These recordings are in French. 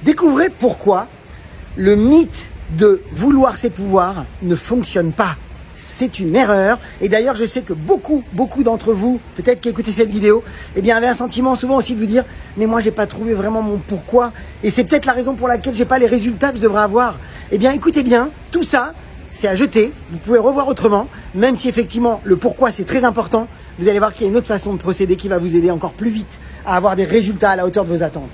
Découvrez pourquoi le mythe de vouloir ses pouvoirs ne fonctionne pas. C'est une erreur. Et d'ailleurs, je sais que beaucoup d'entre vous, peut-être qui écoutez cette vidéo, eh bien, avaient un sentiment souvent aussi de vous dire « Mais moi, j'ai pas trouvé vraiment mon pourquoi. Et c'est peut-être la raison pour laquelle j'ai pas les résultats que je devrais avoir. » Eh bien, écoutez bien, tout ça, c'est à jeter. Vous pouvez revoir autrement, même si effectivement, le pourquoi, c'est très important. Vous allez voir qu'il y a une autre façon de procéder qui va vous aider encore plus vite à avoir des résultats à la hauteur de vos attentes.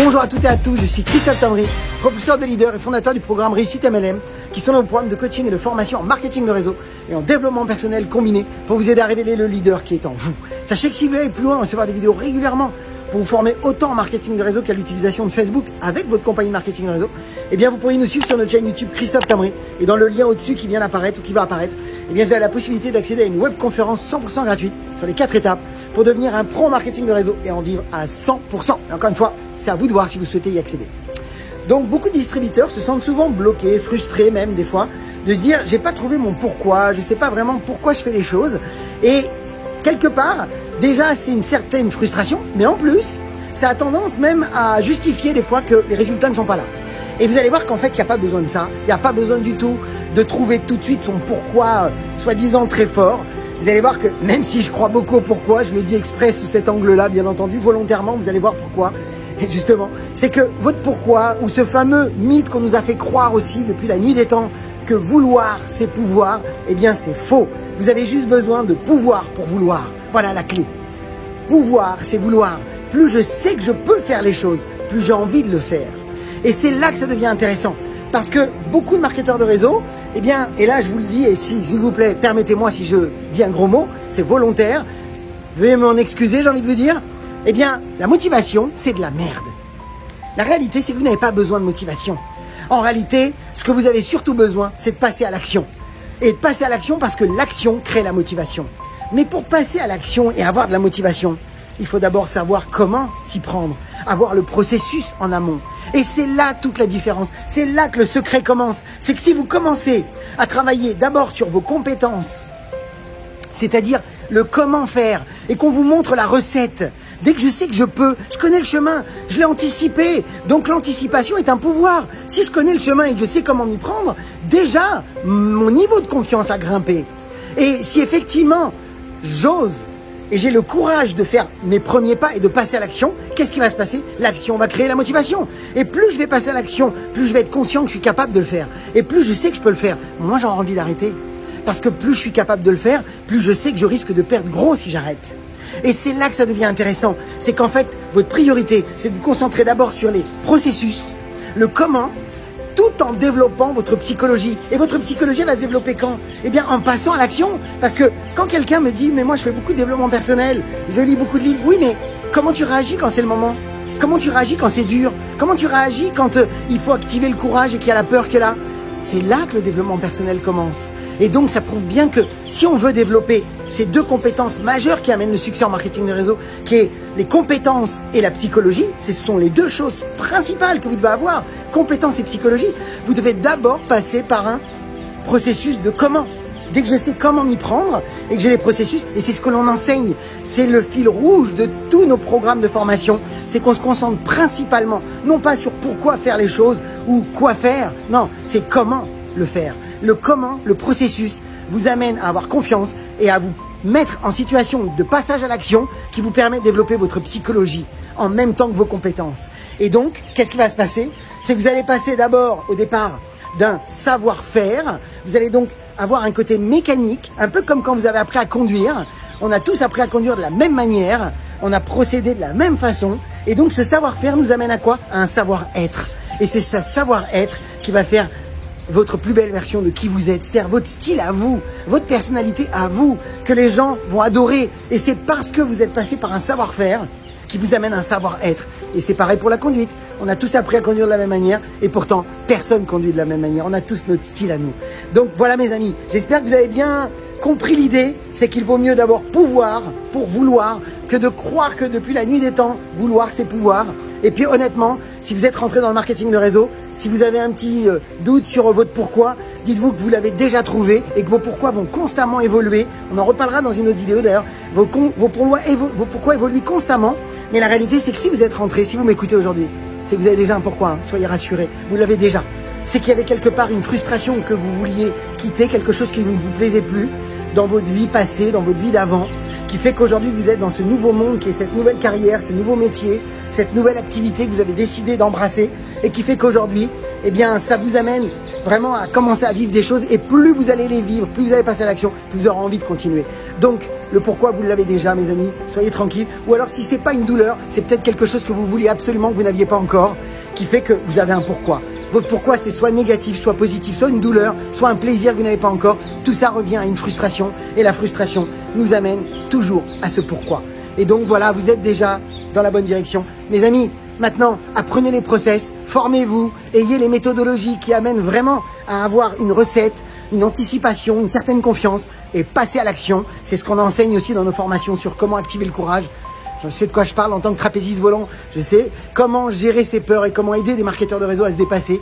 Bonjour à toutes et à tous, je suis Christophe Tamry, propulseur de leader et fondateur du programme Réussite MLM, qui sont nos programmes de coaching et de formation en marketing de réseau et en développement personnel combiné pour vous aider à révéler le leader qui est en vous. Sachez que si vous voulez aller plus loin, recevoir des vidéos régulièrement pour vous former autant en marketing de réseau qu'à l'utilisation de Facebook avec votre compagnie de marketing de réseau, eh bien vous pourriez nous suivre sur notre chaîne YouTube Christophe Tamry et dans le lien au-dessus qui vient d'apparaître ou qui va apparaître, eh bien vous avez la possibilité d'accéder à une webconférence 100% gratuite sur les 4 étapes pour devenir un pro en marketing de réseau et en vivre à 100%. Et encore une fois, c'est à vous de voir si vous souhaitez y accéder. Donc beaucoup de distributeurs se sentent souvent bloqués, frustrés même des fois, de se dire j'ai pas trouvé mon pourquoi, je sais pas vraiment pourquoi je fais les choses. Et quelque part, déjà c'est une certaine frustration, mais en plus, ça a tendance même à justifier des fois que les résultats ne sont pas là. Et vous allez voir qu'en fait, il n'y a pas besoin de ça, il n'y a pas besoin du tout de trouver tout de suite son pourquoi, soi-disant très fort. Vous allez voir que même si je crois beaucoup au pourquoi, je le dis exprès sous cet angle-là, bien entendu, volontairement, vous allez voir pourquoi. Et justement, c'est que votre pourquoi, ou ce fameux mythe qu'on nous a fait croire aussi depuis la nuit des temps, que vouloir c'est pouvoir, eh bien c'est faux. Vous avez juste besoin de pouvoir pour vouloir. Voilà la clé. Pouvoir, c'est vouloir. Plus je sais que je peux faire les choses, plus j'ai envie de le faire. Et c'est là que ça devient intéressant. Parce que beaucoup de marketeurs de réseau, eh bien, et là je vous le dis, et s'il vous plaît, permettez-moi si je dis un gros mot, c'est volontaire. Veuillez m'en excuser, j'ai envie de vous dire. Eh bien, la motivation, c'est de la merde. La réalité, c'est que vous n'avez pas besoin de motivation. En réalité, ce que vous avez surtout besoin, c'est de passer à l'action. Et de passer à l'action parce que l'action crée la motivation. Mais pour passer à l'action et avoir de la motivation, il faut d'abord savoir comment s'y prendre, avoir le processus en amont. Et c'est là toute la différence. C'est là que le secret commence. C'est que si vous commencez à travailler d'abord sur vos compétences, c'est-à-dire le comment faire, et qu'on vous montre la recette, dès que je sais que je peux, je connais le chemin, je l'ai anticipé. Donc l'anticipation est un pouvoir. Si je connais le chemin et que je sais comment m'y prendre, déjà, mon niveau de confiance a grimpé. Et si effectivement, j'ose et j'ai le courage de faire mes premiers pas et de passer à l'action, qu'est-ce qui va se passer? L'action va créer la motivation. Et plus je vais passer à l'action, plus je vais être conscient que je suis capable de le faire. Et plus je sais que je peux le faire, moins j'aurai envie d'arrêter. Parce que plus je suis capable de le faire, plus je sais que je risque de perdre gros si j'arrête. Et c'est là que ça devient intéressant. C'est qu'en fait, votre priorité, c'est de vous concentrer d'abord sur les processus, le comment, tout en développant votre psychologie. Et votre psychologie va se développer quand? Eh bien, en passant à l'action. Parce que quand quelqu'un me dit « Mais moi, je fais beaucoup de développement personnel, je lis beaucoup de livres. » Oui, mais comment tu réagis quand c'est le moment? Comment tu réagis quand c'est dur? Comment tu réagis quand il faut activer le courage et qu'il y a la peur qui est là? C'est là que le développement personnel commence. Et donc, ça prouve bien que si on veut développer ces deux compétences majeures qui amènent le succès en marketing de réseau, qui est les compétences et la psychologie, ce sont les deux choses principales que vous devez avoir, compétences et psychologie, vous devez d'abord passer par un processus de comment. Dès que je sais comment m'y prendre et que j'ai les processus, et c'est ce que l'on enseigne, c'est le fil rouge de tous nos programmes de formation, c'est qu'on se concentre principalement, non pas sur pourquoi faire les choses ou quoi faire, non, c'est comment le faire. Le comment, le processus, vous amène à avoir confiance et à vous mettre en situation de passage à l'action qui vous permet de développer votre psychologie en même temps que vos compétences. Et donc, qu'est-ce qui va se passer? C'est que vous allez passer d'abord au départ d'un savoir-faire, vous allez donc avoir un côté mécanique, un peu comme quand vous avez appris à conduire. On a tous appris à conduire de la même manière, on a procédé de la même façon, et donc ce savoir-faire nous amène à quoi? À un savoir-être. Et c'est ce savoir-être qui va faire votre plus belle version de qui vous êtes, c'est-à-dire votre style à vous, votre personnalité à vous, que les gens vont adorer. Et c'est parce que vous êtes passé par un savoir-faire qui vous amène à un savoir-être. Et c'est pareil pour la conduite. On a tous appris à conduire de la même manière et pourtant, personne conduit de la même manière. On a tous notre style à nous. Donc voilà mes amis, j'espère que vous avez bien compris l'idée, c'est qu'il vaut mieux d'abord pouvoir pour vouloir que de croire que depuis la nuit des temps, vouloir c'est pouvoir. Et puis honnêtement, si vous êtes rentré dans le marketing de réseau, si vous avez un petit doute sur votre pourquoi, dites-vous que vous l'avez déjà trouvé et que vos pourquoi vont constamment évoluer. On en reparlera dans une autre vidéo d'ailleurs. Vos pourquoi évoluent constamment. Mais la réalité, c'est que si vous êtes rentré, si vous m'écoutez aujourd'hui, c'est que vous avez déjà un pourquoi. Hein. Soyez rassurés, vous l'avez déjà. C'est qu'il y avait quelque part une frustration que vous vouliez quitter, quelque chose qui ne vous plaisait plus dans votre vie passée, dans votre vie d'avant, qui fait qu'aujourd'hui vous êtes dans ce nouveau monde qui est cette nouvelle carrière, ce nouveau métier, cette nouvelle activité que vous avez décidé d'embrasser et qui fait qu'aujourd'hui, eh bien, ça vous amène vraiment à commencer à vivre des choses et plus vous allez les vivre, plus vous allez passer à l'action, plus vous aurez envie de continuer. Donc, le pourquoi vous l'avez déjà, mes amis, soyez tranquilles. Ou alors, si c'est pas une douleur, c'est peut-être quelque chose que vous vouliez absolument que vous n'aviez pas encore, qui fait que vous avez un pourquoi. Votre pourquoi, c'est soit négatif, soit positif, soit une douleur, soit un plaisir que vous n'avez pas encore. Tout ça revient à une frustration et la frustration nous amène toujours à ce pourquoi. Et donc voilà, vous êtes déjà dans la bonne direction. Mes amis, maintenant, apprenez les process, formez-vous, ayez les méthodologies qui amènent vraiment à avoir une recette, une anticipation, une certaine confiance et passez à l'action. C'est ce qu'on enseigne aussi dans nos formations sur comment activer le courage. Je sais de quoi je parle en tant que trapéziste volant. Je sais comment gérer ses peurs et comment aider des marketeurs de réseau à se dépasser.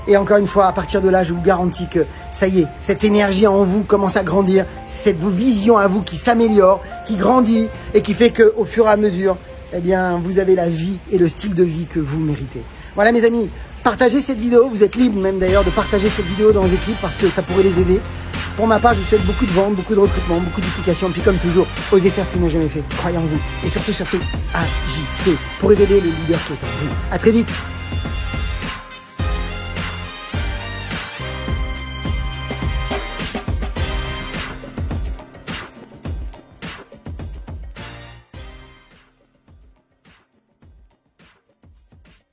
Et encore une fois, à partir de là, je vous garantis que ça y est, cette énergie en vous commence à grandir. C'est cette vision à vous qui s'améliore, qui grandit et qui fait qu'au fur et à mesure, eh bien, vous avez la vie et le style de vie que vous méritez. Voilà mes amis, partagez cette vidéo. Vous êtes libre même d'ailleurs de partager cette vidéo dans vos équipes parce que ça pourrait les aider. Pour ma part, je vous souhaite beaucoup de ventes, beaucoup de recrutement, beaucoup de duplications. Puis comme toujours, osez faire ce que vous n'avez jamais fait. Croyez en vous. Et surtout, agissez pour révéler le leader qui est en vous. À très vite.